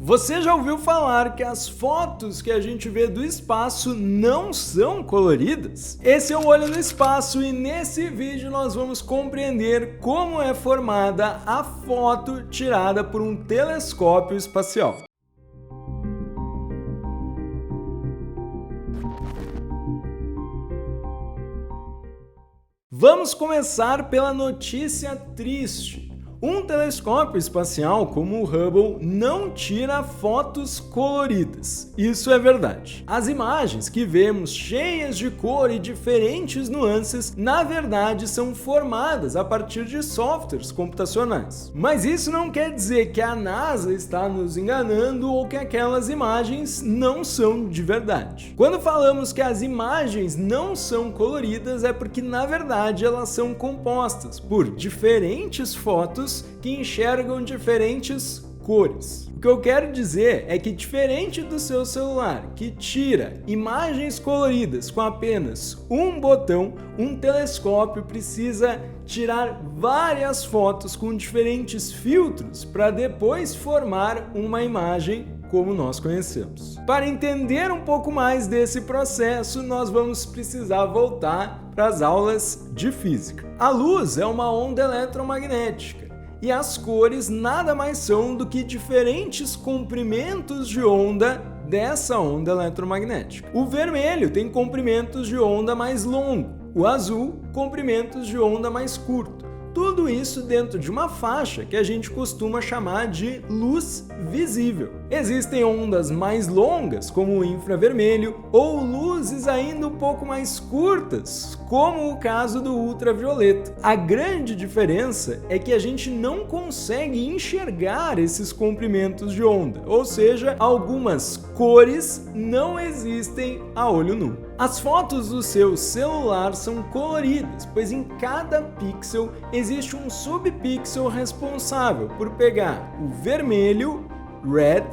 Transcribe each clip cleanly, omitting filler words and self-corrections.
Você já ouviu falar que as fotos que a gente vê do espaço não são coloridas? Esse é o Olho no Espaço e nesse vídeo nós vamos compreender como é formada a foto tirada por um telescópio espacial. Vamos começar pela notícia triste. Um telescópio espacial como o Hubble não tira fotos coloridas. Isso é verdade. As imagens que vemos cheias de cor e diferentes nuances, na verdade, são formadas a partir de softwares computacionais. Mas isso não quer dizer que a NASA está nos enganando ou que aquelas imagens não são de verdade. Quando falamos que as imagens não são coloridas, é porque, na verdade, elas são compostas por diferentes fotos que enxergam diferentes cores. O que eu quero dizer é que, diferente do seu celular, que tira imagens coloridas com apenas um botão, um telescópio precisa tirar várias fotos com diferentes filtros para depois formar uma imagem como nós conhecemos. Para entender um pouco mais desse processo, nós vamos precisar voltar para as aulas de física. A luz é uma onda eletromagnética. E as cores nada mais são do que diferentes comprimentos de onda dessa onda eletromagnética. O vermelho tem comprimentos de onda mais longo, o azul, comprimentos de onda mais curto. Tudo isso dentro de uma faixa que a gente costuma chamar de luz visível. Existem ondas mais longas, como o infravermelho, ou luzes ainda um pouco mais curtas, como o caso do ultravioleta. A grande diferença é que a gente não consegue enxergar esses comprimentos de onda, ou seja, algumas cores não existem a olho nu. As fotos do seu celular são coloridas, pois em cada pixel existe um subpixel responsável por pegar o vermelho, red,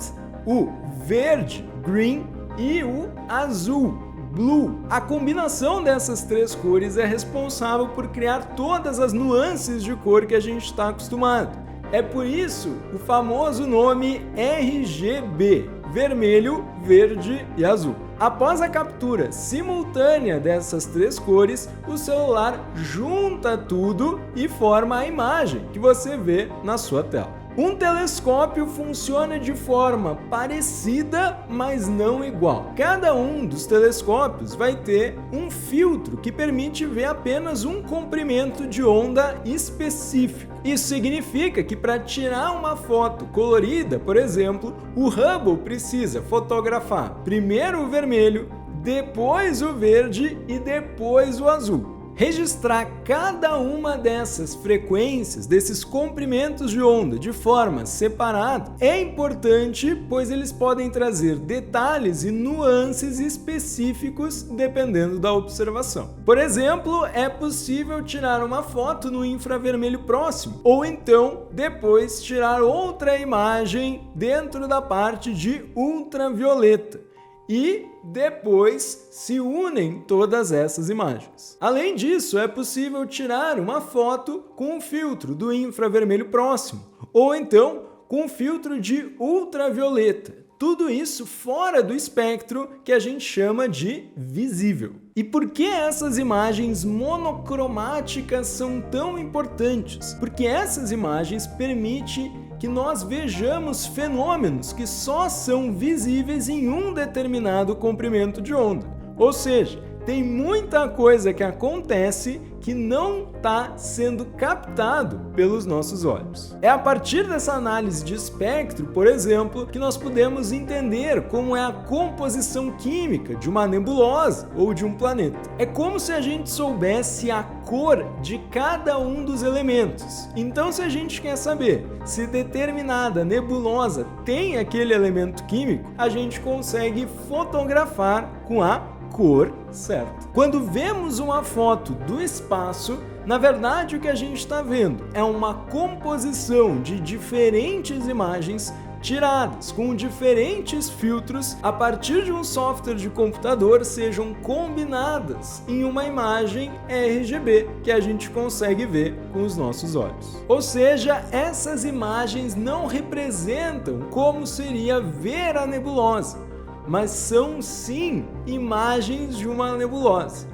o verde, green, e o azul, blue. A combinação dessas três cores é responsável por criar todas as nuances de cor que a gente está acostumado. É por isso o famoso nome RGB, vermelho, verde e azul. Após a captura simultânea dessas três cores, o celular junta tudo e forma a imagem que você vê na sua tela. Um telescópio funciona de forma parecida, mas não igual. Cada um dos telescópios vai ter um filtro que permite ver apenas um comprimento de onda específico. Isso significa que para tirar uma foto colorida, por exemplo, o Hubble precisa fotografar primeiro o vermelho, depois o verde e depois o azul. Registrar cada uma dessas frequências, desses comprimentos de onda de forma separada, é importante, pois eles podem trazer detalhes e nuances específicos dependendo da observação. Por exemplo, é possível tirar uma foto no infravermelho próximo, ou então depois tirar outra imagem dentro da parte de ultravioleta. E depois se unem todas essas imagens. Além disso, é possível tirar uma foto com um filtro do infravermelho próximo, ou então com um filtro de ultravioleta. Tudo isso fora do espectro que a gente chama de visível. E por que essas imagens monocromáticas são tão importantes? Porque essas imagens permitem que nós vejamos fenômenos que só são visíveis em um determinado comprimento de onda. Ou seja, tem muita coisa que acontece que não está sendo captado pelos nossos olhos. É a partir dessa análise de espectro, por exemplo, que nós podemos entender como é a composição química de uma nebulosa ou de um planeta. É como se a gente soubesse a cor de cada um dos elementos. Então, se a gente quer saber se determinada nebulosa tem aquele elemento químico, a gente consegue fotografar com a cor certa. Quando vemos uma foto do espaço, na verdade o que a gente está vendo é uma composição de diferentes imagens tiradas com diferentes filtros a partir de um software de computador sejam combinadas em uma imagem RGB que a gente consegue ver com os nossos olhos. Ou seja, essas imagens não representam como seria ver a nebulosa, mas são sim imagens de uma nebulosa.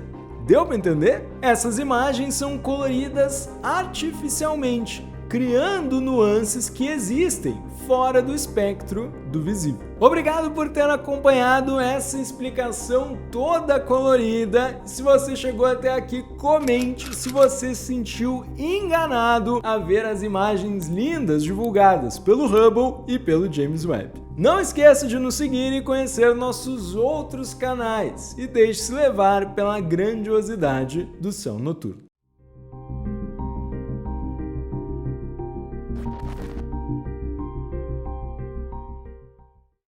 Deu para entender? Essas imagens são coloridas artificialmente, criando nuances que existem fora do espectro do visível. Obrigado por ter acompanhado essa explicação toda colorida. Se você chegou até aqui, comente se você se sentiu enganado a ver as imagens lindas divulgadas pelo Hubble e pelo James Webb. Não esqueça de nos seguir e conhecer nossos outros canais e deixe-se levar pela grandiosidade do céu noturno.